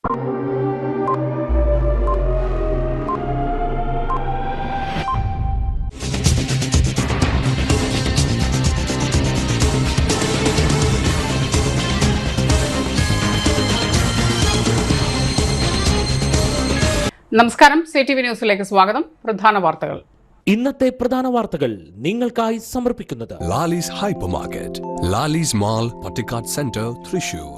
നമസ്കാരം, CTV ന്യൂസിലേക്ക് സ്വാഗതം. പ്രധാന വാർത്തകൾ. ഇന്നത്തെ പ്രധാന വാർത്തകൾ നിങ്ങൾക്കായി സമർപ്പിക്കുന്നത് Lalees hyper market, Lalees mall, Pattikkad centre, Thrissur.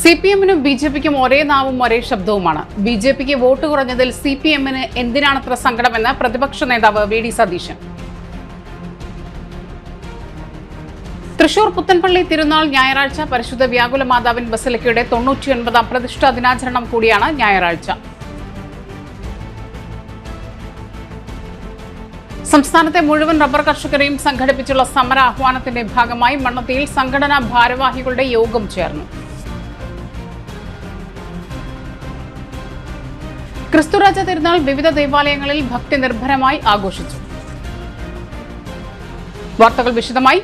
CPM-നും BJP-ക്കും ഒരേ നാവും ഒരേ ശബ്ദവുമാണ്. BJP-ക്ക് വോട്ട് കുറഞ്ഞതിൽ CPM-ന് എന്തിനാണത്ര സങ്കടമെന്ന് പ്രതിപക്ഷ നേതാവ് VD സതീശൻ. തൃശൂർ പുത്തൻപള്ളി തിരുനാൾ ഞായറാഴ്ച. പരിശുദ്ധ വ്യാകുല മാതാവിൻ ബസലിക്കയുടെ 99ാം പ്രതിഷ്ഠാ ദിനാചരണം കൂടിയാണ് ഞായറാഴ്ച. സംസ്ഥാനത്തെ മുഴുവൻ റബ്ബർ കർഷകരെയും സംഘടിപ്പിച്ചുള്ള സമര ആഹ്വാനത്തിന്റെ ഭാഗമായി മണ്ണുത്തിയിൽ സംഘടനാ ഭാരവാഹികളുടെ യോഗം ചേർന്നു. ക്രിസ്തുരാജ തിരുനാൾ വിവിധ ദേവാലയങ്ങളിൽ ഭക്തി നിർഭരമായി ആഘോഷിച്ചു. വാർത്തകൾ വിശദമായി.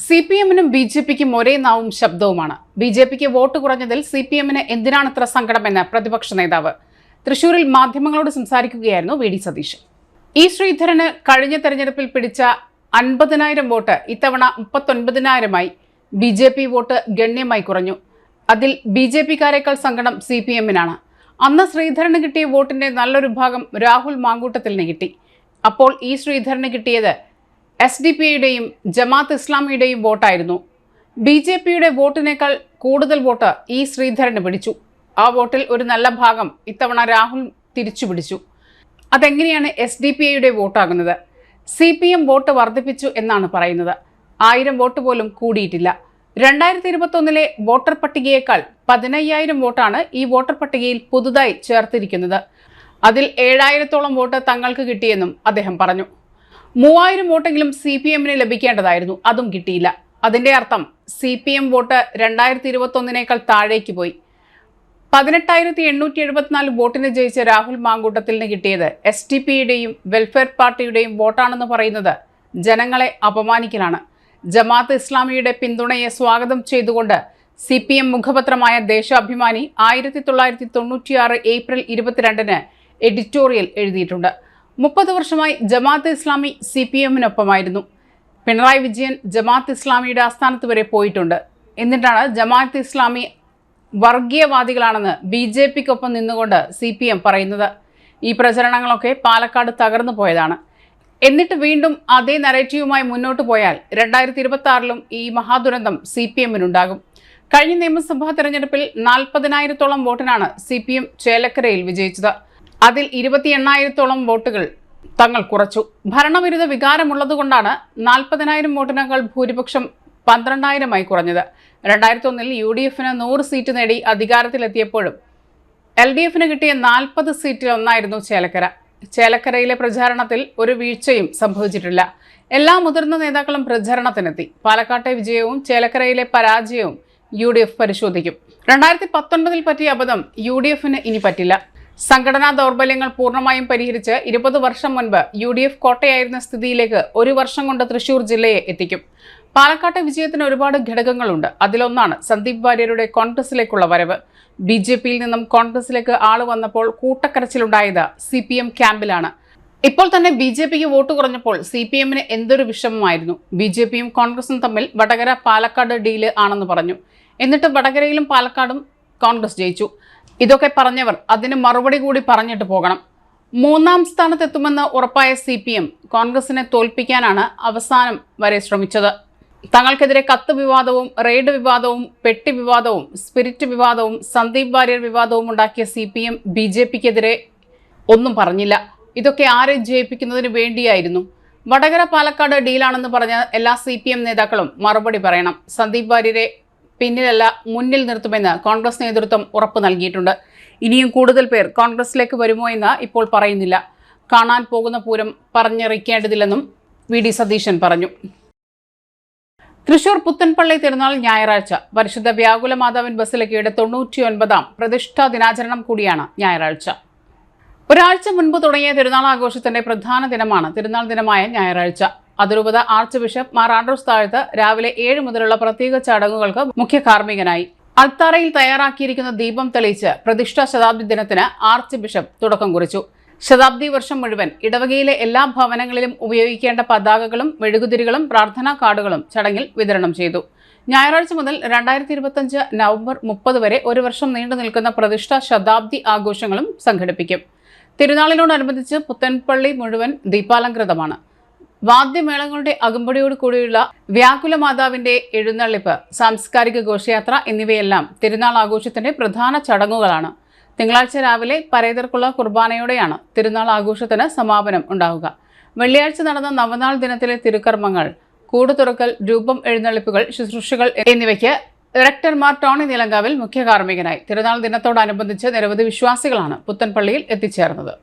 CPM-നും BJP-ക്കും ഒരേ നാവും ശബ്ദവുമാണ്. BJP-ക്ക് വോട്ട് കുറഞ്ഞതിൽ CPM-ന് എന്തിനാണത്ര സങ്കടമെന്ന് പ്രതിപക്ഷ നേതാവ്. തൃശൂരിൽ മാധ്യമങ്ങളോട് സംസാരിക്കുകയായിരുന്നു VD സതീശൻ. E. ശ്രീധരന് കഴിഞ്ഞ തെരഞ്ഞെടുപ്പിൽ പിടിച്ച 50,000 വോട്ട് ഇത്തവണ 39,000-ആയി. BJP വോട്ട് ഗണ്യമായി കുറഞ്ഞു. അതിൽ BJP-കാരേക്കാൾ സങ്കടം CPM-നാണ്. അന്ന് ശ്രീധരന് കിട്ടിയ വോട്ടിന്റെ നല്ലൊരു ഭാഗം രാഹുൽ മാങ്കൂട്ടത്തിന് കിട്ടി. അപ്പോൾ E. ശ്രീധരന് കിട്ടിയത് SDP-യുടെയും ജമാഅത്ത് ഇസ്ലാമിയുടെയും വോട്ടായിരുന്നു. BJP-യുടെ വോട്ടിനേക്കാൾ കൂടുതൽ വോട്ട് E. ശ്രീധരന് പിടിച്ചു. ആ വോട്ടിൽ ഒരു നല്ല ഭാഗം ഇത്തവണ രാഹുൽ തിരിച്ചു പിടിച്ചു. അതെങ്ങനെയാണ് SDP-യുടെ വോട്ടാകുന്നത്? CPM വോട്ട് വർദ്ധിപ്പിച്ചു എന്നാണ് പറയുന്നത്. 1000 വോട്ട് പോലും കൂടിയിട്ടില്ല. 2021-ലെ വോട്ടർ പട്ടികയേക്കാൾ 15,000 വോട്ടാണ് ഈ വോട്ടർ പട്ടികയിൽ പുതുതായി ചേർത്തിരിക്കുന്നത്. അതിൽ 7,000-ഓളം വോട്ട് തങ്ങൾക്ക് കിട്ടിയെന്നും അദ്ദേഹം പറഞ്ഞു. 3,000 വോട്ടെങ്കിലും CPM-ന് ലഭിക്കേണ്ടതായിരുന്നു, അതും കിട്ടിയില്ല. അതിന്റെ അർത്ഥം CPM വോട്ട് 2021-നേക്കാൾ താഴേക്ക് പോയി. 18,874 വോട്ടിന് ജയിച്ച രാഹുൽ മാങ്കൂട്ടത്തിന് കിട്ടിയത് SDP-യുടെയും വെൽഫെയർ പാർട്ടിയുടെയും വോട്ടാണെന്ന് പറയുന്നത് ജനങ്ങളെ അപമാനിക്കലാണ്. ജമാഅത്ത് ഇസ്ലാമിയുടെ പിന്തുണയെ സ്വാഗതം ചെയ്തുകൊണ്ട് CPM മുഖപത്രമായ ദേശാഭിമാനി 1996 ഏപ്രിൽ 22-ന് എഡിറ്റോറിയൽ എഴുതിയിട്ടുണ്ട്. 30 വർഷമായി ജമാഅത്ത് ഇസ്ലാമി CPM-നൊപ്പമായിരുന്നു. പിണറായി വിജയൻ ജമാഅത്ത് ഇസ്ലാമിയുടെ ആസ്ഥാനത്ത് വരെ പോയിട്ടുണ്ട്. എന്നിട്ടാണ് ജമാഅത്ത് ഇസ്ലാമി വർഗീയവാദികളാണെന്ന് BJP-ക്കൊപ്പം നിന്നുകൊണ്ട് CPM പറയുന്നത്. ഈ പ്രചരണങ്ങളൊക്കെ പാലക്കാട് തകർന്നു പോയതാണ്. എന്നിട്ട് വീണ്ടും അതേ നറേറ്റീവുമായി മുന്നോട്ട് പോയാൽ 2026-ലും ഈ മഹാദുരന്തം CPM-നുണ്ടാകും. കഴിഞ്ഞ നിയമസഭാ തെരഞ്ഞെടുപ്പിൽ 40,000-ഓളം വോട്ടിനാണ് CPM ചേലക്കരയിൽ വിജയിച്ചത്. അതിൽ 28,000-ഓളം വോട്ടുകൾ തങ്ങൾ കുറച്ചു. ഭരണവിരുദ്ധ വികാരമുള്ളതുകൊണ്ടാണ് 40,000 വോട്ടിനേക്കാൾ ഭൂരിപക്ഷം 12,000-ആയി കുറഞ്ഞത്. 2001-ൽ UDF-ന് 100 സീറ്റ് നേടി അധികാരത്തിലെത്തിയപ്പോഴും LDF-ന് കിട്ടിയ 40 സീറ്റിൽ ഒന്നായിരുന്നു ചേലക്കര. ചേലക്കരയിലെ പ്രചാരണത്തിൽ ഒരു വീഴ്ചയും സംഭവിച്ചിട്ടില്ല. എല്ലാ മുതിർന്ന നേതാക്കളും പ്രചരണത്തിനെത്തി. പാലക്കാട്ടെ വിജയവും ചേലക്കരയിലെ പരാജയവും UDF പരിശോധിക്കും. 2019-ൽ പറ്റിയ അബദ്ധം UDF-ന് ഇനി പറ്റില്ല. സംഘടനാ ദൗർബല്യങ്ങൾ പൂർണ്ണമായും പരിഹരിച്ച് 20 വർഷം മുൻപ് UDF കോട്ടയായിരുന്ന സ്ഥിതിയിലേക്ക് 1 വർഷം കൊണ്ട് തൃശൂർ ജില്ലയെ എത്തിക്കും. പാലക്കാട്ടെ വിജയത്തിന് ഒരുപാട് ഘടകങ്ങളുണ്ട്. അതിലൊന്നാണ് സന്ദീപ് വാര്യരുടെ കോൺഗ്രസിലേക്കുള്ള വരവ്. BJP-യിൽ നിന്നും കോൺഗ്രസിലേക്ക് ആള് വന്നപ്പോൾ കൂട്ടക്കരച്ചിലുണ്ടായത് CPM ക്യാമ്പിലാണ്. ഇപ്പോൾ തന്നെ BJP-ക്ക് വോട്ട് കുറഞ്ഞപ്പോൾ CPM-ന് എന്തൊരു വിഷമമായിരുന്നു. BJP-യും കോൺഗ്രസും തമ്മിൽ വടകര പാലക്കാട് ഡീല് ആണെന്ന് പറഞ്ഞു. എന്നിട്ട് വടകരയിലും പാലക്കാടും കോൺഗ്രസ് ജയിച്ചു. ഇതൊക്കെ പറഞ്ഞവർ അതിന് മറുപടി കൂടി പറഞ്ഞിട്ട് പോകണം. 3ാം സ്ഥാനത്തെത്തുമെന്ന് ഉറപ്പായ CPM കോൺഗ്രസിനെ തോൽപ്പിക്കാനാണ് അവസാനം വരെ ശ്രമിച്ചത്. തങ്ങൾക്കെതിരെ കത്ത് വിവാദവും റെയ്ഡ് വിവാദവും പെട്ടി വിവാദവും സ്പിരിറ്റ് വിവാദവും സന്ദീപ് വാര്യർ വിവാദവും ഉണ്ടാക്കിയ CPM BJP-ക്കെതിരെ ഒന്നും പറഞ്ഞില്ല. ഇതൊക്കെ ആരെ ജയിപ്പിക്കുന്നതിന് വേണ്ടിയായിരുന്നു. വടകര പാലക്കാട് ഡീലാണെന്ന് പറഞ്ഞ എല്ലാ CPM നേതാക്കളും മറുപടി പറയണം. സന്ദീപ് വാര്യരെ പിന്നിലല്ല മുന്നിൽ നിർത്തുമെന്ന് കോൺഗ്രസ് നേതൃത്വം ഉറപ്പ് നൽകിയിട്ടുണ്ട്. ഇനിയും കൂടുതൽ പേർ കോൺഗ്രസിലേക്ക് വരുമോ എന്ന് ഇപ്പോൾ പറയുന്നില്ല. കാണാൻ പോകുന്ന പൂരം പറഞ്ഞറിയിക്കേണ്ടതില്ലെന്നും VD സതീശൻ പറഞ്ഞു. തൃശൂർ പുത്തൻപള്ളി തിരുനാൾ ഞായറാഴ്ച. പരിശുദ്ധ വ്യാകുല മാതാവിൻ ബസലിക്കയുടെ 99ാം പ്രതിഷ്ഠാ ദിനാചരണം കൂടിയാണ് ഞായറാഴ്ച. ഒരാഴ്ച മുൻപ് തുടങ്ങിയ തിരുനാൾ ആഘോഷത്തിന്റെ പ്രധാന ദിനമാണ് തിരുനാൾ ദിനമായ ഞായറാഴ്ച. അതിരൂപത ആർച്ച് ബിഷപ്പ് മാർ ആൻഡ്രൂസ് താഴത്ത് രാവിലെ 7 മുതലുള്ള പ്രത്യേക ചടങ്ങുകൾക്ക് മുഖ്യ കാർമ്മികനായി. അൾത്താരയിൽ തയ്യാറാക്കിയിരിക്കുന്ന ദീപം തെളിയിച്ച് പ്രതിഷ്ഠാ ശതാബ്ദി ദിനത്തിന് ആർച്ച് ബിഷപ്പ് തുടക്കം കുറിച്ചു. ശതാബ്ദി വർഷം മുഴുവൻ ഇടവകയിലെ എല്ലാ ഭവനങ്ങളിലും ഉപയോഗിക്കേണ്ട പതാകകളും മെഴുകുതിരികളും പ്രാർത്ഥനാ കാർഡുകളും ചടങ്ങിൽ വിതരണം ചെയ്തു. ഞായറാഴ്ച മുതൽ 2025 നവംബർ 30 വരെ ഒരു വർഷം നീണ്ടു നിൽക്കുന്ന പ്രതിഷ്ഠാ ശതാബ്ദി ആഘോഷങ്ങളും സംഘടിപ്പിക്കും. തിരുനാളിനോടനുബന്ധിച്ച് പുത്തൻപള്ളി മുഴുവൻ ദീപാലങ്കൃതമാണ്. വാദ്യമേളങ്ങളുടെ അകമ്പടിയോട് കൂടിയുള്ള വ്യാകുല മാതാവിന്റെ എഴുന്നള്ളിപ്പ്, സാംസ്കാരിക ഘോഷയാത്ര എന്നിവയെല്ലാം തിരുനാൾ ആഘോഷത്തിന്റെ പ്രധാന ചടങ്ങുകളാണ്. തിങ്കളാഴ്ച രാവിലെ പരേതർക്കുള്ള കുർബാനയോടെയാണ് തിരുനാൾ ആഘോഷത്തിന് സമാപനം ഉണ്ടാവുക. വെള്ളിയാഴ്ച നടന്ന നവനാൾ ദിനത്തിലെ തിരുക്കർമ്മങ്ങൾ, കൂട് തുറക്കൽ, രൂപം എഴുന്നള്ളിപ്പുകൾ, ശുശ്രൂഷകൾ എന്നിവയ്ക്ക് റെക്ടർ മാർ ടോണി നിലങ്കാവിൽ മുഖ്യ കാർമ്മികനായി. തിരുനാൾ ദിനത്തോടനുബന്ധിച്ച് നിരവധി വിശ്വാസികളാണ് പുത്തൻപള്ളിയിൽ എത്തിച്ചേർന്നത്.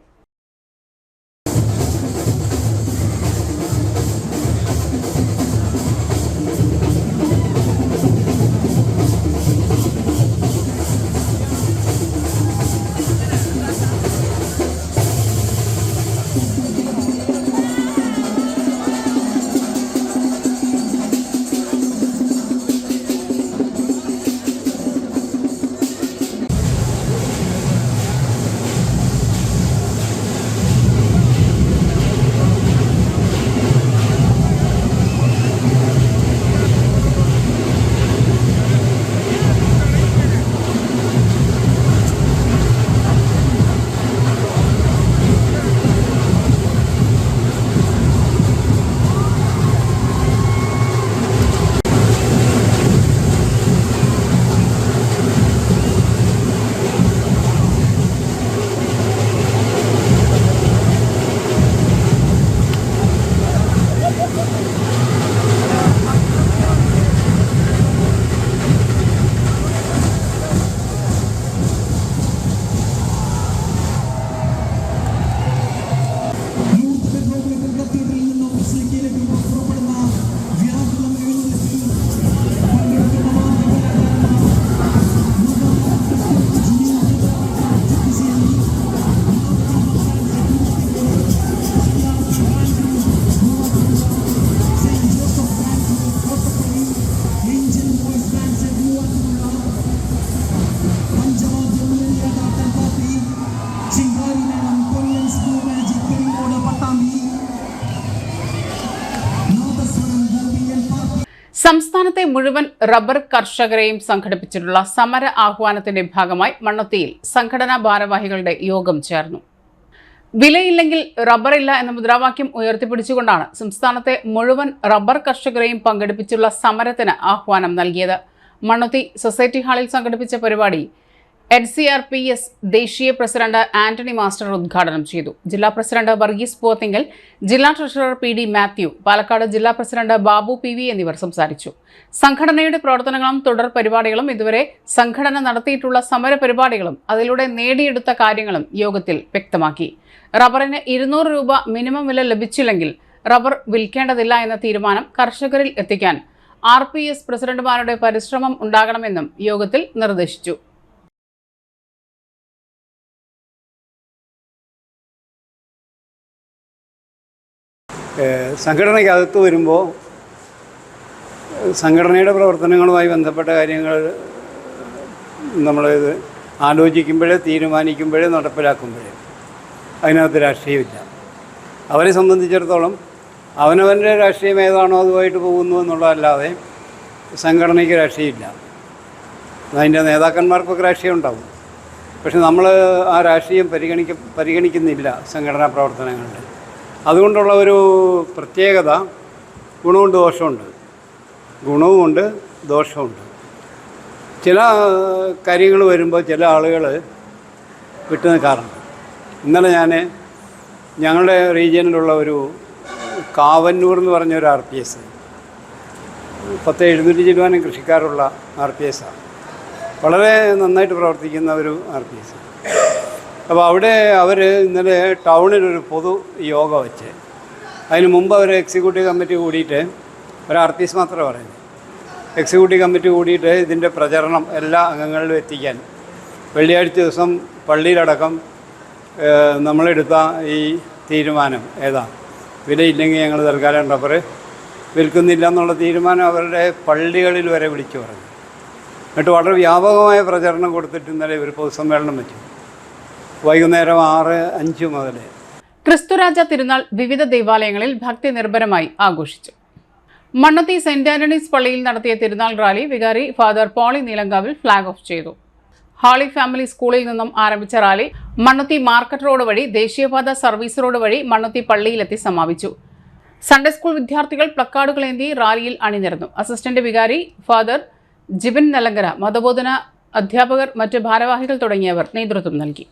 സംസ്ഥാനത്തെ മുഴുവൻ റബ്ബർ കർഷകരെയും സംഘടിപ്പിച്ചിട്ടുള്ള സമര ആഹ്വാനത്തിന്റെ ഭാഗമായി മണ്ണുത്തിയിൽ സംഘടനാ ഭാരവാഹികളുടെ യോഗം ചേർന്നു. വിലയില്ലെങ്കിൽ റബ്ബറില്ല എന്ന മുദ്രാവാക്യം ഉയർത്തിപ്പിടിച്ചുകൊണ്ടാണ് സംസ്ഥാനത്തെ മുഴുവൻ റബ്ബർ കർഷകരെയും പങ്കെടുപ്പിച്ചുള്ള സമരത്തിന് ആഹ്വാനം നൽകിയത്. മണ്ണുത്തി സൊസൈറ്റി ഹാളിൽ സംഘടിപ്പിച്ച പരിപാടി NCRPS ദേശീയ പ്രസിഡന്റ് ആന്റണി മാസ്റ്റർ ഉദ്ഘാടനം ചെയ്തു. ജില്ലാ പ്രസിഡന്റ് വർഗീസ് പോത്തിങ്കൽ, ജില്ലാ ട്രഷറർ PD മാത്യു, പാലക്കാട് ജില്ലാ പ്രസിഡന്റ് ബാബു PV എന്നിവർ സംസാരിച്ചു. സംഘടനയുടെ പ്രവർത്തനങ്ങളും തുടർ പരിപാടികളും, ഇതുവരെ സംഘടന നടത്തിയിട്ടുള്ള സമര പരിപാടികളും അതിലൂടെ നേടിയെടുത്ത കാര്യങ്ങളും യോഗത്തിൽ വ്യക്തമാക്കി. റബ്ബറിന് 200 രൂപ മിനിമം വില ലഭിച്ചില്ലെങ്കിൽ റബ്ബർ വിൽക്കേണ്ടതില്ല എന്ന തീരുമാനം കർഷകരിൽ എത്തിക്കാൻ RPS പ്രസിഡന്റുമാരുടെ പരിശ്രമം ഉണ്ടാകണമെന്നും യോഗത്തിൽ നിർദ്ദേശിച്ചു. സംഘടനയ്ക്കകത്ത് വരുമ്പോൾ സംഘടനയുടെ പ്രവർത്തനങ്ങളുമായി ബന്ധപ്പെട്ട കാര്യങ്ങൾ നമ്മളിത് ആലോചിക്കുമ്പോഴേ, തീരുമാനിക്കുമ്പോഴേ, നടപ്പിലാക്കുമ്പോഴേ അതിനകത്ത് രാഷ്ട്രീയമില്ല. അവരെ സംബന്ധിച്ചിടത്തോളം അവനവൻ്റെ രാഷ്ട്രീയം ഏതാണോ അതുമായിട്ട് പോകുന്നു എന്നുള്ളതല്ലാതെ സംഘടനയ്ക്ക് രാഷ്ട്രീയമില്ല. അതിൻ്റെ നേതാക്കന്മാർക്കൊക്കെ രാഷ്ട്രീയം ഉണ്ടാവും. പക്ഷെ നമ്മൾ ആ രാഷ്ട്രീയം പരിഗണിക്കുന്നില്ല സംഘടനാ പ്രവർത്തനങ്ങളിൽ. അതുകൊണ്ടുള്ള ഒരു പ്രത്യേകത ഗുണമുണ്ട് ദോഷമുണ്ട്. ഗുണവുമുണ്ട് ദോഷമുണ്ട്. ചില കാര്യങ്ങൾ വരുമ്പോൾ ചില ആളുകൾ വിട്ടു നിൽക്കാറുണ്ട്. ഇന്നലെ ഞങ്ങളുടെ റീജിയനിലുള്ള ഒരു കാവന്നൂർ എന്ന് പറഞ്ഞൊരു RPS 700 ചിലവാനും കൃഷിക്കാരുള്ള RPS ആണ്. വളരെ നന്നായിട്ട് പ്രവർത്തിക്കുന്ന ഒരു RPS. അപ്പോൾ അവിടെ അവർ ഇന്നലെ ടൗണിലൊരു പൊതു യോഗ വെച്ച്, അതിന് മുമ്പ് അവർ എക്സിക്യൂട്ടീവ് കമ്മിറ്റി കൂടിയിട്ട്, ഒരു RPS മാത്രമേ പറയുന്നത്, എക്സിക്യൂട്ടീവ് കമ്മിറ്റി കൂടിയിട്ട് ഇതിൻ്റെ പ്രചരണം എല്ലാ അംഗങ്ങളിലും എത്തിക്കാൻ വെള്ളിയാഴ്ച ദിവസം പള്ളിയിലടക്കം നമ്മളെടുത്ത ഈ തീരുമാനം വിലയില്ലെങ്കിൽ ഞങ്ങൾ തൽക്കാലം റബ്ബർ വിൽക്കുന്നില്ല എന്നുള്ള തീരുമാനം അവരുടെ പള്ളികളിൽ വരെ വിളിച്ചു പറഞ്ഞു. എന്നിട്ട് വളരെ വ്യാപകമായ പ്രചരണം കൊടുത്തിട്ട് ഇന്നലെ ഒരു പൊതുസമ്മേളനം വെച്ചു. വൈകുന്നേരം 6:05 മുതൽ. ക്രിസ്തുരാജ തിരുനാൾ വിവിധ ദേവാലയങ്ങളിൽ ഭക്തി നിർഭരമായി ആഘോഷിച്ചു. മണ്ണത്തി സെന്റ് ആന്റണീസ് പള്ളിയിൽ നടത്തിയ തിരുനാൾ റാലി വികാരി father Poly Neelankavil flag off ചെയ്തു. ഹാളി ഫാമിലി സ്കൂളിൽ നിന്നും ആരംഭിച്ച റാലി മണ്ണത്തി മാർക്കറ്റ് റോഡ് വഴി ദേശീയപാത സർവീസ് റോഡ് വഴി മണ്ണത്തി പള്ളിയിലെത്തി സമാപിച്ചു. സൺഡേ സ്കൂൾ വിദ്യാർത്ഥികൾ പ്ലക്കാർഡുകളേന്തി റാലിയിൽ അണിനിരന്നു. അസിസ്റ്റന്റ് വികാരി ഫാദർ ജിബിൻ നെലങ്കര, മതബോധന അധ്യാപകർ, മറ്റ് ഭാരവാഹികൾ തുടങ്ങിയവർ നേതൃത്വം നൽകി.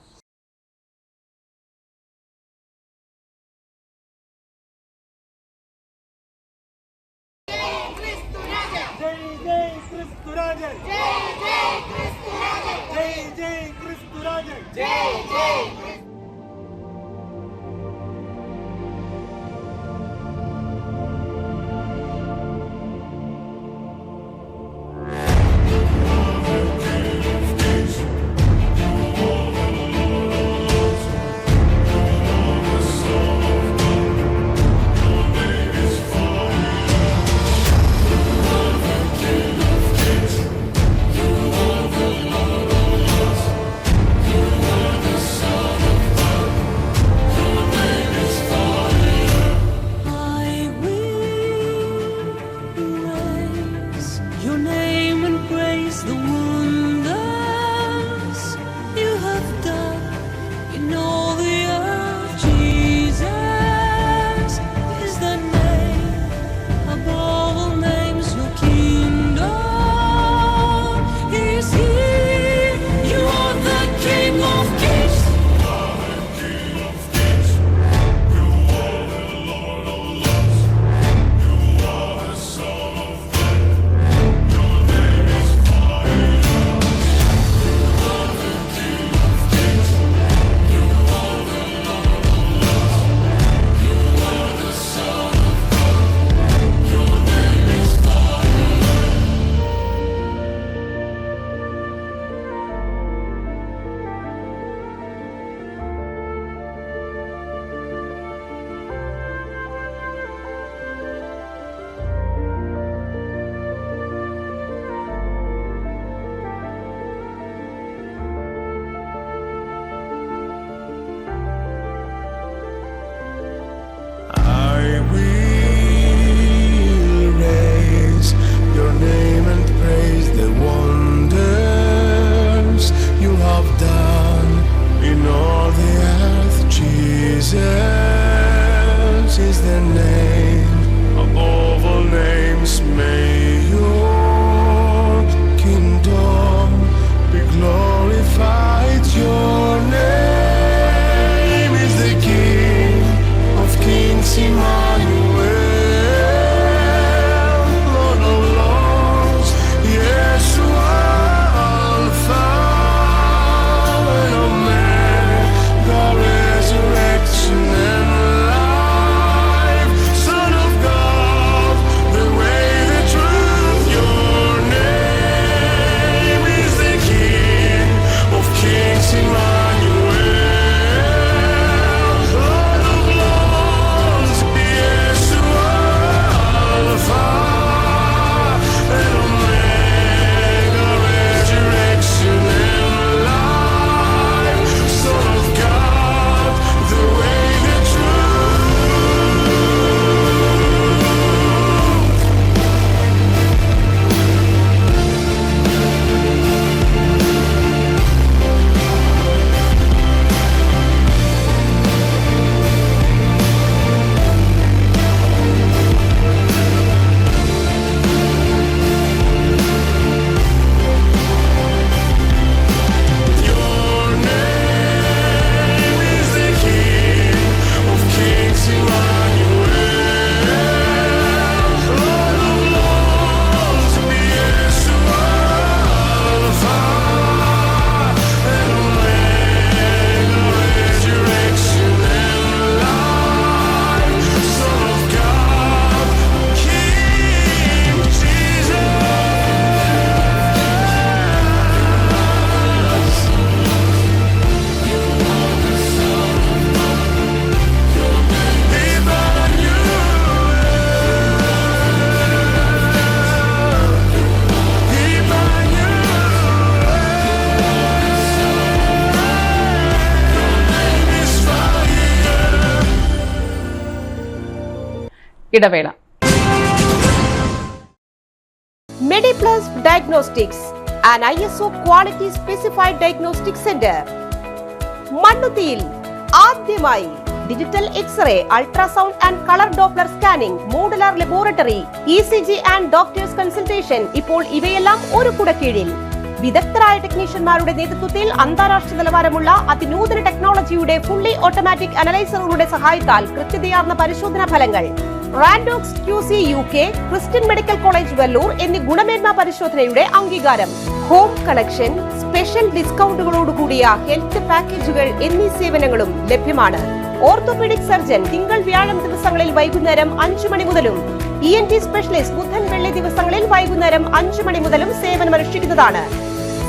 ഇടവേള. MediPlus Diagnostics, an ISO quality specified diagnostic center. മണ്ണുത്തിയിൽ ആദ്യമായി digital x ray, ultrasound and colour doppler scanning, modular laboratory, ECG and doctors consultation. ഇപ്പോൾ ഇവയെല്ലാം ഒരു കുടക്കീഴിൽ. വിദഗ്ധരായ ടെക്നീഷ്യന്മാരുടെ നേതൃത്വത്തിൽ അന്താരാഷ്ട്ര നിലവാരമുള്ള അതിനൂതന ടെക്നോളജിയുടെ ഫുള്ളി ഓട്ടോമാറ്റിക് അനലൈസറുകളുടെ സഹായത്താൽ കൃത്യതയാർന്ന പരിശോധനാ ഫലങ്ങൾ. റാൻഡോക്സ് QC UK, Christian medical college Vellore എന്നീ ഗുണമേന്മ പരിശോധനയുടെ അംഗീകാരം. ഹോം കണക്ഷൻ, സ്പെഷ്യൽ ഡിസ്കൗണ്ടുകളോടുകൂടിയ ഹെൽത്ത് പാക്കേജുകൾ എന്നീ സേവനങ്ങളും ലഭ്യമാണ്. ഓർത്തോപീഡിക് സർജൻ തിങ്കൾ വ്യാഴം ദിവസങ്ങളിൽ വൈകുന്നേരം 5 മണി മുതലും ENT സ്പെഷ്യലിസ്റ്റ് ബുധൻ വെള്ളി ദിവസങ്ങളിൽ വൈകുന്നേരം 5 മണി മുതലും സേവനമനുഷ്ഠിക്കുന്നതാണ്.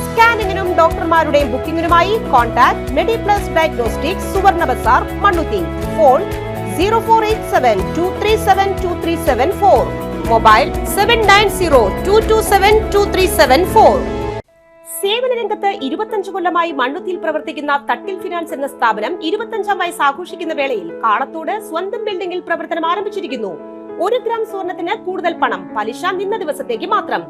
സ്കാനിങ്ങിനും ഡോക്ടർമാരുടെയും ബുക്കിംഗിനുമായി കോൺടാക്ട് MediPlus Diagnostics, സുവർണ ബസാർ, മണ്ണുത്തി. Phone 0487237237 mobile 7902272374. സേവന രംഗത്ത് 25 കൊല്ലമായി മണ്ണുത്തിയിൽ പ്രവർത്തിക്കുന്ന തട്ടിൽ ഫിനാൻസ് എന്ന സ്ഥാപനം 25ാം വയസ്സ് ആഘോഷിക്കുന്ന വേളയിൽ കാളത്തോട് സ്വന്തം ബിൽഡിംഗിൽ പ്രവർത്തനം ആരംഭിച്ചിരിക്കുന്നു. 1 ഗ്രാം സ്വർണത്തിന് കൂടുതൽ പണം, പലിശ നിന്ന ദിവസത്തേക്ക് മാത്രം.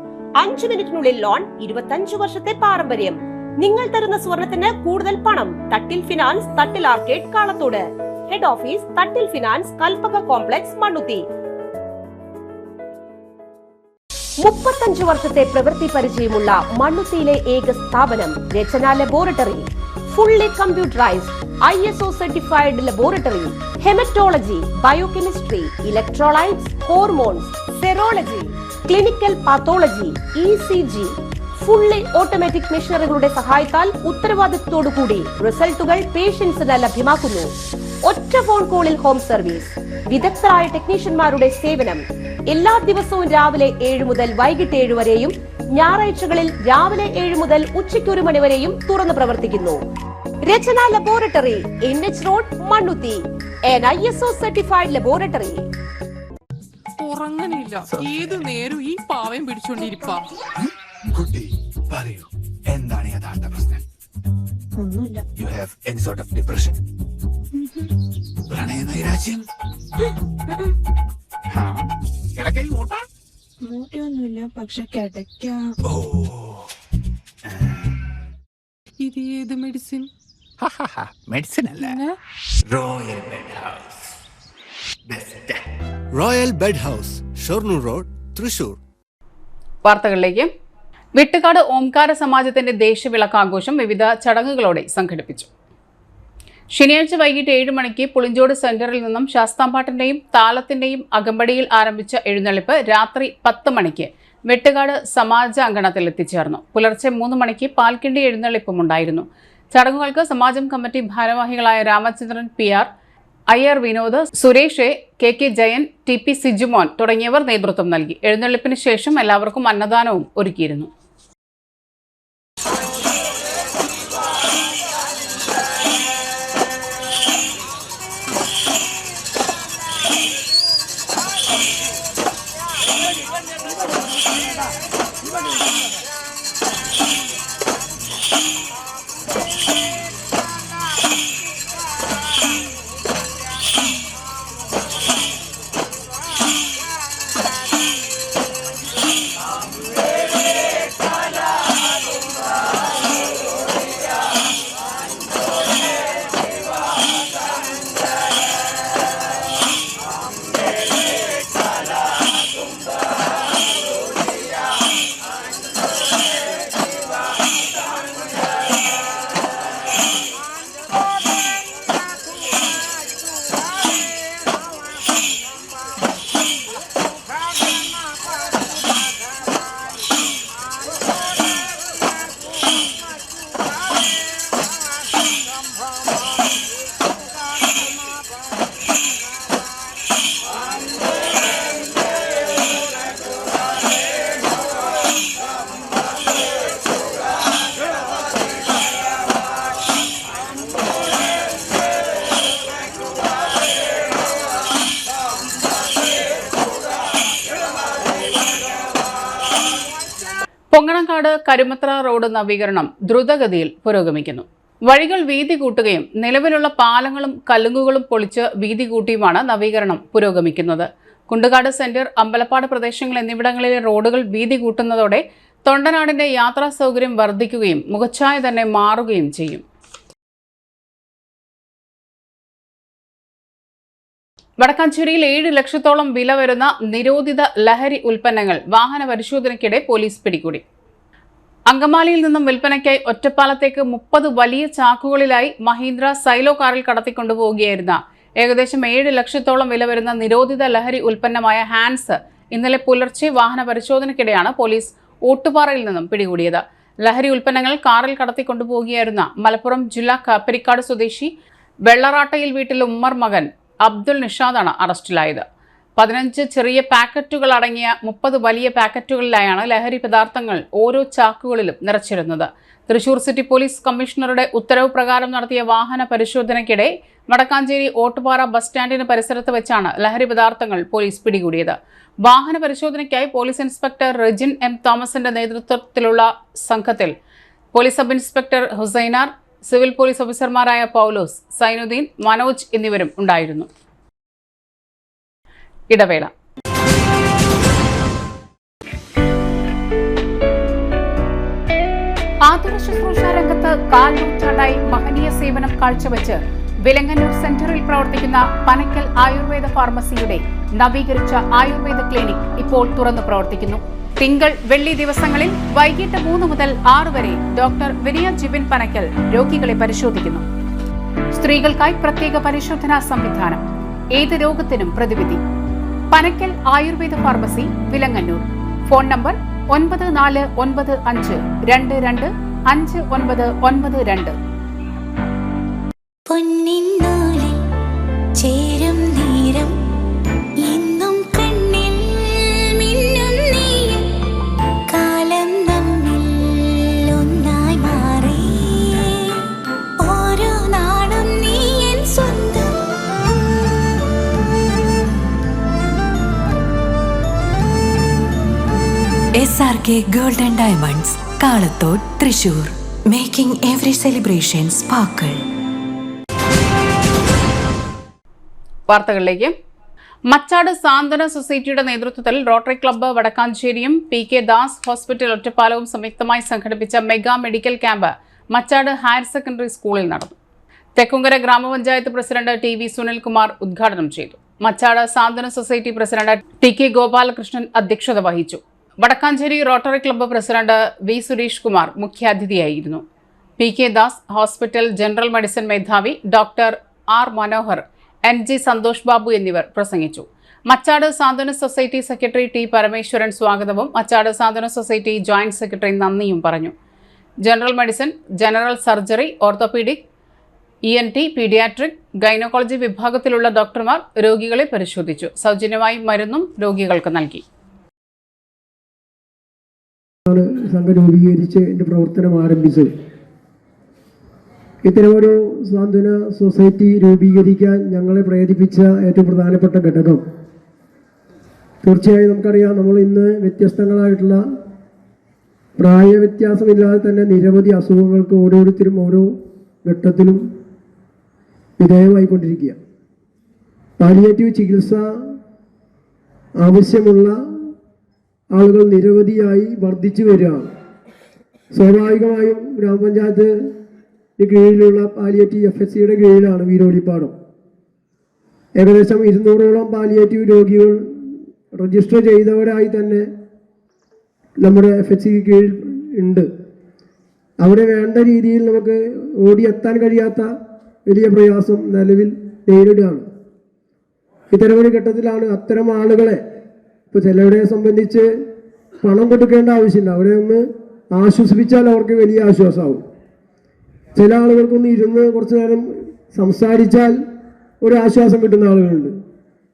5 മിനിറ്റിനുള്ളിൽ ലോൺ, 25 വർഷത്തെ പാരമ്പര്യം. നിങ്ങൾ തരുന്ന സ്വർണത്തിന് കൂടുതൽ പണം. Thattil finance, Thattil arcade, Kalathode. Head office Thattil finance, Kalpaka complex, Mannuthy. 35 വർഷത്തെ പ്രവൃത്തി പരിചയമുള്ള മണ്ണുത്തിയിലെ ഏക സ്ഥാപനം Rachana laboratory. Fully computerised ISO certified laboratory. Haematology, biochemistry, electrolytes, hormones, serology, clinical pathology, ECG. Fully automatic മെഷീനറികളുടെ സഹായത്താൽ ഉത്തരവാദിത്വത്തോടുകൂടി റിസൾട്ടുകൾ പേഷ്യൻസിന് ലഭ്യമാക്കുന്നു. ഒറ്റ ഫോൺ കോളിൽ ഹോം സർവീസ്. വിദഗ്ധരായ ടെക്നീഷ്യന്മാരുടെ സേവനം. എല്ലാ ദിവസവും രാവിലെ 7 മുതൽ വൈകിട്ട് 7 വരെയും ഞായറാഴ്ചകളിൽ രാവിലെ 7 മുതൽ ഉച്ചയ്ക്ക് 1 മണി വരെയും തുറന്നു പ്രവർത്തിക്കുന്നു. Rachana laboratory, NH road, Mannuthy. an ISO certified laboratory. ഉറങ്ങണില്ല, ഏത് നേരം ഈ പാവം പിടിച്ചോണ്ടിരിപ്പാ. കുട്ടി പറയൂ, എന്താണ് യഥാർത്ഥ പ്രശ്നം? ഒന്നുമില്ല. You have any sort of depression? പ്രണയ നൈരാശ്യം? കിടക്കയിൽ മൂട്ട? മൂട്ടയൊന്നുമില്ല, പക്ഷെ കിടക്കാം. ഓ, ഇത് ഏത് മെഡിസിൻ? മെഡിസിൻ അല്ല, royal bed house. Best royal bed house, Shoranur road, Thrissur. വാർത്തകളിലേക്ക്. വെട്ടുകാട് ഓംകാര സമാജത്തിന്റെ ദേശവിളക്കാഘോഷം വിവിധ ചടങ്ങുകളോടെ സംഘടിപ്പിച്ചു. ശനിയാഴ്ച വൈകിട്ട് 7 മണിക്ക് പുളിഞ്ചോട് സെന്ററിൽ നിന്നും ശാസ്താംപാട്ടിന്റെയും താളത്തിന്റെയും അകമ്പടിയിൽ ആരംഭിച്ച എഴുന്നള്ളിപ്പ് രാത്രി 10 മണിക്ക് വെട്ടുകാട് സമാജ അങ്കണത്തിൽ എത്തിച്ചേർന്നു. പുലർച്ചെ 3 മണിക്ക് പാൽക്കിണ്ടി എഴുന്നള്ളിപ്പും ഉണ്ടായിരുന്നു. ചടങ്ങുകൾക്ക് സമാജം കമ്മിറ്റി ഭാരവാഹികളായ Ramachandran PR, IR Vinod, Suresh, KK Jayan, TP Sijumon തുടങ്ങിയവർ നേതൃത്വം നൽകി. എഴുന്നള്ളിപ്പിന് ശേഷം എല്ലാവർക്കും അന്നദാനവും ഒരുക്കിയിരുന്നു. പൊങ്ങണക്കാട് കരുമത്ര റോഡ് നവീകരണം ദ്രുതഗതിയിൽ പുരോഗമിക്കുന്നു. വഴികൾ വീതി കൂട്ടുകയും നിലവിലുള്ള പാലങ്ങളും കലുങ്കുകളും പൊളിച്ച് വീതി കൂട്ടിയുമാണ് നവീകരണം പുരോഗമിക്കുന്നത്. കുണ്ടുകാട് സെന്റർ, അമ്പലപ്പാട് പ്രദേശങ്ങൾ എന്നിവിടങ്ങളിലെ റോഡുകൾ വീതി കൂട്ടുന്നതോടെ തൊണ്ടനാടിന്റെ യാത്രാ സൗകര്യം വർദ്ധിക്കുകയും മുഖച്ഛായ തന്നെ മാറുകയും ചെയ്യും. വടക്കാഞ്ചേരിയിൽ 7 ലക്ഷത്തോളം വില വരുന്ന നിരോധിത ലഹരി ഉൽപ്പന്നങ്ങൾ വാഹന പരിശോധനയ്ക്കിടെ പോലീസ് പിടികൂടി. അങ്കമാലിയിൽ നിന്നും വിൽപ്പനയ്ക്കായി ഒറ്റപ്പാലത്തേക്ക് 30 വലിയ ചാക്കുകളിലായി മഹീന്ദ്ര സൈലോ കാറിൽ കടത്തിക്കൊണ്ടുപോവുകയായിരുന്ന ഏകദേശം 7 ലക്ഷത്തോളം വില വരുന്ന നിരോധിത ലഹരി ഉൽപ്പന്നമായ ഹാൻസ് ഇന്നലെ പുലർച്ചെ വാഹന പരിശോധനയ്ക്കിടെയാണ് പോലീസ് ഓട്ടുപാറയിൽ നിന്നും പിടികൂടിയത്. ലഹരി ഉൽപ്പന്നങ്ങൾ കാറിൽ കടത്തിക്കൊണ്ടുപോവുകയായിരുന്ന മലപ്പുറം ജില്ലാ കാപ്പരിക്കാട് സ്വദേശി വെള്ളറാട്ടയിൽ വീട്ടിൽ ഉമ്മർ മകൻ അബ്ദുൽ നിഷാദാണ് അറസ്റ്റിലായത്. 15 ചെറിയ പാക്കറ്റുകൾ അടങ്ങിയ 30 വലിയ പാക്കറ്റുകളിലായാണ് ലഹരി പദാർത്ഥങ്ങൾ ഓരോ ചാക്കുകളിലും നിറച്ചിരുന്നത്. തൃശൂർ സിറ്റി പോലീസ് കമ്മീഷണറുടെ ഉത്തരവ് പ്രകാരം നടത്തിയ വാഹന പരിശോധനയ്ക്കിടെ വടക്കാഞ്ചേരി ഓട്ടുപാറ ബസ് സ്റ്റാൻഡിന് പരിസരത്ത് വെച്ചാണ് ലഹരി പദാർത്ഥങ്ങൾ പോലീസ് പിടികൂടിയത്. വാഹന പരിശോധനയ്ക്കായി പോലീസ് ഇൻസ്പെക്ടർ റെജിൻ എം തോമസിന്റെ നേതൃത്വത്തിലുള്ള സംഘത്തിൽ police sub inspector Husainar, civil police ഓഫീസർമാരായ പൗലോസ്, സൈനുദ്ദീൻ, മനോജ് എന്നിവരും ഉണ്ടായിരുന്നു. ഇടവേള. ആതുര ശുശ്രൂഷ രംഗത്ത് 4 നൂറ്റാണ്ടായി മഹനീയ സേവനം കാഴ്ചവെച്ച് വിലങ്ങന്നൂർ സെന്ററിൽ പ്രവർത്തിക്കുന്ന പനക്കൽ ആയുർവേദ ഫാർമസിയുടെ നവീകരിച്ച ആയുർവേദ ക്ലിനിക് ഇപ്പോൾ തുറന്നു പ്രവർത്തിക്കുന്നു. തിങ്കൾ, വെള്ളി ദിവസങ്ങളിൽ വൈകിട്ട് 3 മുതൽ 6 വരെ ഡോക്ടർ വിനയ ജിബിൻ പനക്കൽ രോഗികളെ പരിശോധിക്കുന്നു. സ്ത്രീകൾക്കായി പ്രത്യേക പരിശോധനാ സംവിധാനം, ഏത് രോഗത്തിനും പ്രതിവിധി. Panakkal Ayurveda pharmacy, Vilangannur. Phone number 9495225992. ചേരും നേരം ഇന്നും കണ്ണിൽ മിന്നും നീയും കാലം നമ്മിൽ ഒന്നായി മാറി ഓരോ നാടും നീ എൻ സ്വന്തം. SRK Gold and Diamonds, Kalathode, Thrissur. Making every celebration sparkle. വാർത്തകളിലേക്ക്. മച്ചാട് സാന്ത്വന സൊസൈറ്റിയുടെ നേതൃത്വത്തിൽ റോട്ടറി ക്ലബ്ബ് വടക്കാഞ്ചേരിയും PK ദാസ് ഹോസ്പിറ്റൽ ഒറ്റപ്പാലവും സംയുക്തമായി സംഘടിപ്പിച്ച mega medical camp Machad higher secondary സ്കൂളിൽ നടന്നു. തെക്കുംകര ഗ്രാമപഞ്ചായത്ത് പ്രസിഡന്റ് TV സുനിൽകുമാർ ഉദ്ഘാടനം ചെയ്തു. മച്ചാട് സാന്ത്വന സൊസൈറ്റി പ്രസിഡന്റ് TK ഗോപാലകൃഷ്ണൻ അധ്യക്ഷത വഹിച്ചു. Wadakkanchery rotary club president V Suresh Kumar മുഖ്യാതിഥിയായിരുന്നു. PK Das hospital general medicine മേധാവി doctor R Manohar, NG Santhosh Babu എന്നിവർ പ്രസംഗിച്ചു. മച്ചാട് സാന്ത്വന സൊസൈറ്റി സെക്രട്ടറി T പരമേശ്വരൻ സ്വാഗതവും മച്ചാട് സാന്ത്വന സൊസൈറ്റി ജോയിന്റ് സെക്രട്ടറി നന്ദിയും പറഞ്ഞു. General medicine, general surgery, orthopaedic, ENT, paediatric, gynaecology വിഭാഗത്തിലുള്ള ഡോക്ടർമാർ രോഗികളെ പരിശോധിച്ചു. സൗജന്യമായി മരുന്നും രോഗികൾക്ക് നൽകി. സംഘം രൂപീകരിച്ച് എൻ്റെ പ്രവർത്തനം ആരംഭിച്ചത്. ഇത്തരമൊരു സാന്ത്വന സൊസൈറ്റി രൂപീകരിക്കാൻ ഞങ്ങളെ പ്രേരിപ്പിച്ച ഏറ്റവും പ്രധാനപ്പെട്ട ഘടകം, തീർച്ചയായും നമുക്കറിയാം, നമ്മൾ ഇന്ന് വ്യത്യസ്തങ്ങളായിട്ടുള്ള പ്രായവ്യത്യാസമില്ലാതെ തന്നെ നിരവധി അസുഖങ്ങൾക്ക് ഓരോരുത്തരും ഓരോ ഘട്ടത്തിലും വിധേയമായിക്കൊണ്ടിരിക്കുക. പാലിയേറ്റീവ് ചികിത്സ ആവശ്യമുള്ള ആളുകൾ നിരവധിയായി വർദ്ധിച്ചു വരികയാണ്. സ്വാഭാവികമായും ഗ്രാമപഞ്ചായത്ത് കീഴിലുള്ള പാലിയേറ്റീവ് FSCയുടെ കീഴിലാണ് വീരോലിപ്പാടം. ഏകദേശം 200ഓളം പാലിയേറ്റീവ് രോഗികൾ രജിസ്റ്റർ ചെയ്തവരായി തന്നെ നമ്മുടെ FSC കീഴിൽ ഉണ്ട്. അവിടെ വേണ്ട രീതിയിൽ നമുക്ക് ഓടിയെത്താൻ കഴിയാത്ത വലിയ പ്രയാസം നിലവിൽ നേരിടുകയാണ്. ഇത്തരമൊരു ഘട്ടത്തിലാണ് അത്തരം ആളുകളെ, ഇപ്പോൾ ചിലവരെ സംബന്ധിച്ച് പണം കൊടുക്കേണ്ട ആവശ്യമില്ല, അവരെ ഒന്ന് ആശ്വസിപ്പിച്ചാൽ അവർക്ക് വലിയ ആശ്വാസമാവും. ചില ആളുകൾക്കൊന്ന് ഇരുന്ന് കുറച്ച് നേരം സംസാരിച്ചാൽ ഒരു ആശ്വാസം കിട്ടുന്ന ആളുകളുണ്ട്.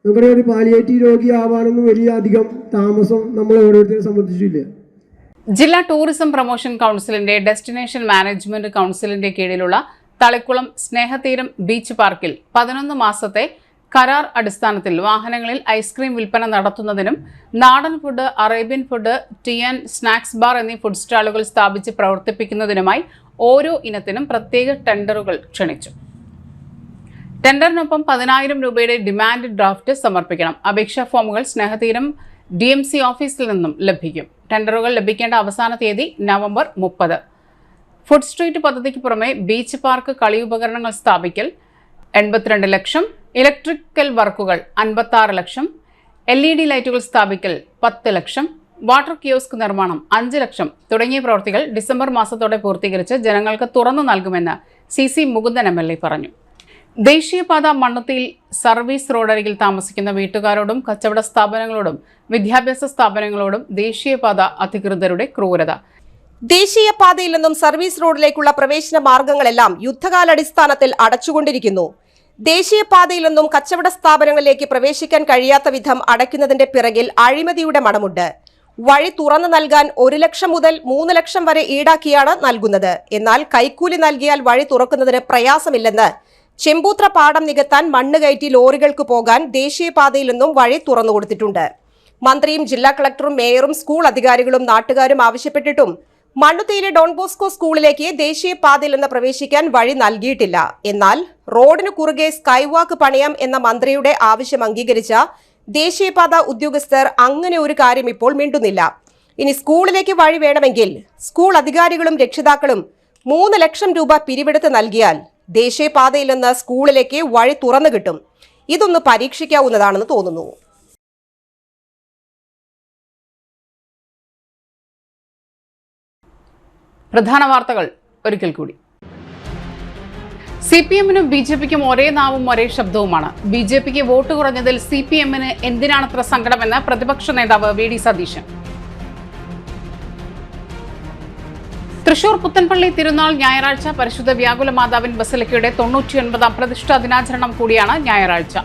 നമുക്കറിയാം, ഒരു പാലിയേറ്റീവ് രോഗി ആവാനൊന്നും വലിയ അധികം താമസം നമ്മൾ ഓരോരുത്തരെ സംബന്ധിച്ചില്ല. ജില്ലാ ടൂറിസം പ്രൊമോഷൻ കൗൺസിലിന്റെ ഡെസ്റ്റിനേഷൻ മാനേജ്മെന്റ് കൗൺസിലിന്റെ കീഴിലുള്ള തളിക്കുളം സ്നേഹതീരം ബീച്ച് പാർക്കിൽ 11 മാസത്തെ കരാർ അടിസ്ഥാനത്തിൽ വാഹനങ്ങളിൽ ഐസ്ക്രീം വിൽപ്പന നടത്തുന്നതിനും നാടൻ food, Arabian food, tea and snacks bar എന്നീ ഫുഡ് സ്റ്റാളുകൾ സ്ഥാപിച്ച് പ്രവർത്തിപ്പിക്കുന്നതിനുമായി ഓരോ ഇനത്തിനും പ്രത്യേക ടെൻഡറുകൾ ക്ഷണിച്ചു. ടെൻഡറിനൊപ്പം 10,000 രൂപയുടെ ഡിമാൻഡ് ഡ്രാഫ്റ്റ് സമർപ്പിക്കണം. അപേക്ഷാ ഫോമുകൾ സ്നേഹതീരം DMC ഓഫീസിൽ നിന്നും ലഭിക്കും. ടെൻഡറുകൾ ലഭിക്കേണ്ട അവസാന തീയതി നവംബർ 30. ഫുഡ് സ്ട്രീറ്റ് പദ്ധതിക്ക് പുറമെ ബീച്ച് പാർക്ക് കളിയുപകരണങ്ങൾ സ്ഥാപിക്കൽ 82 ലക്ഷം, ഇലക്ട്രിക്കൽ വർക്കുകൾ 56 ലക്ഷം, LED ലൈറ്റുകൾ സ്ഥാപിക്കൽ 10 ലക്ഷം, വാട്ടർ കിയോസ്ക് നിർമ്മാണം 5 ലക്ഷം തുടങ്ങിയ പ്രവൃത്തികൾ ഡിസംബർ മാസത്തോടെ പൂർത്തീകരിച്ച് ജനങ്ങൾക്ക് തുറന്നു നൽകുമെന്ന് CC മുകുന്ദൻ MLA പറഞ്ഞു. ദേശീയപാത മണ്ണുത്തിയിൽ സർവീസ് റോഡരികിൽ താമസിക്കുന്ന വീട്ടുകാരോടും കച്ചവട സ്ഥാപനങ്ങളോടും വിദ്യാഭ്യാസ സ്ഥാപനങ്ങളോടും ദേശീയപാത അധികൃതരുടെ ക്രൂരത. ദേശീയപാതയിൽ നിന്നും സർവീസ് റോഡിലേക്കുള്ള പ്രവേശന മാർഗങ്ങളെല്ലാം യുദ്ധകാലാടിസ്ഥാനത്തിൽ അടച്ചുകൊണ്ടിരിക്കുന്നു. ദേശീയപാതയിൽ നിന്നും കച്ചവട സ്ഥാപനങ്ങളിലേക്ക് പ്രവേശിക്കാൻ കഴിയാത്ത വിധം അടയ്ക്കുന്നതിന്റെ പിറകിൽ അഴിമതിയുടെ മണമുണ്ട്. വഴി തുറന്നു നൽകാൻ 1 ലക്ഷം മുതൽ 3 ലക്ഷം വരെ ഈടാക്കിയാണ് നൽകുന്നത്. എന്നാൽ കൈക്കൂലി നൽകിയാൽ വഴി തുറക്കുന്നതിന് പ്രയാസമില്ലെന്ന് ചെമ്പൂത്ര പാടം നികത്താൻ മണ്ണ് കയറ്റി ലോറികൾക്ക് പോകാൻ ദേശീയപാതയിൽ നിന്നും വഴി തുറന്നുകൊടുത്തിട്ടുണ്ട്. മന്ത്രിയും ജില്ലാ കളക്ടറും മേയറും സ്കൂൾ അധികാരികളും നാട്ടുകാരും ആവശ്യപ്പെട്ടിട്ടും മണ്ണുത്തിയിലെ ഡോൺ ബോസ്കോ സ്കൂളിലേക്ക് ദേശീയപാതയിൽ നിന്ന് പ്രവേശിക്കാൻ വഴി നൽകിയിട്ടില്ല. എന്നാൽ റോഡിന് കുറുകെ സ്കൈവാക്ക് പണിയാം എന്ന മന്ത്രിയുടെ ആവശ്യം അംഗീകരിച്ച ദേശീയപാത ഉദ്യോഗസ്ഥർ അങ്ങനെ ഒരു കാര്യം ഇപ്പോൾ മിണ്ടുന്നില്ല. ഇനി സ്കൂളിലേക്ക് വഴി വേണമെങ്കിൽ സ്കൂൾ അധികാരികളും രക്ഷിതാക്കളും 3 ലക്ഷം രൂപ പിരിവെടുത്ത് നൽകിയാൽ ദേശീയപാതയിൽ നിന്ന് സ്കൂളിലേക്ക് വഴി തുറന്നു കിട്ടും. ഇതൊന്ന് പരീക്ഷിക്കാവുന്നതാണെന്ന് തോന്നുന്നു. പ്രധാന വാർത്തകൾ ഒരിക്കൽ കൂടി. CPM-നും BJP-ക്കും ഒരേ നാവും ഒരേ ശബ്ദവുമാണ്. BJP-ക്ക് വോട്ട് കുറഞ്ഞതിൽ CPM-ന് എന്തിനാണത്ര സങ്കടമെന്ന് പ്രതിപക്ഷ നേതാവ് VD സതീശൻ. തൃശൂർ പുത്തൻപള്ളി തിരുനാൾ ഞായറാഴ്ച പരിശുദ്ധ വ്യാകുല മാതാവിൻ ബസലിക്കയുടെ 99ാം പ്രതിഷ്ഠാ ദിനാചരണം കൂടിയാണ് ഞായറാഴ്ച.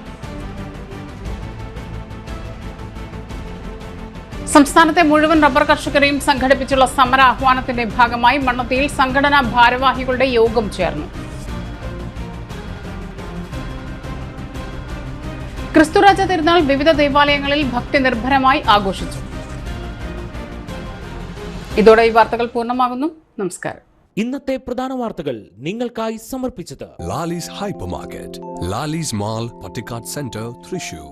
സംസ്ഥാനത്തെ മുഴുവൻ റബ്ബർ കർഷകരെയും സംഘടിപ്പിച്ചുള്ള സമര ആഹ്വാനത്തിന്റെ ഭാഗമായി മണ്ണുത്തിയിൽ സംഘടനാ ഭാരവാഹികളുടെ യോഗം ചേർന്നു. ക്രിസ്തുരാജ തിരുനാൾ വിവിധ ദേവാലയങ്ങളിൽ ഭക്തി നിർഭരമായി ആഘോഷിച്ചു. ഇതോടെ ഈ വാർത്തകൾ പൂർണ്ണമാകുന്നു. നമസ്കാരം. ഇന്നത്തെ പ്രധാന വാർത്തകൾ നിങ്ങൾക്കായി സമർപ്പിച്ചത് Lali's Hypermarket, Lali's Mall, Pattikat Center, Thrissur.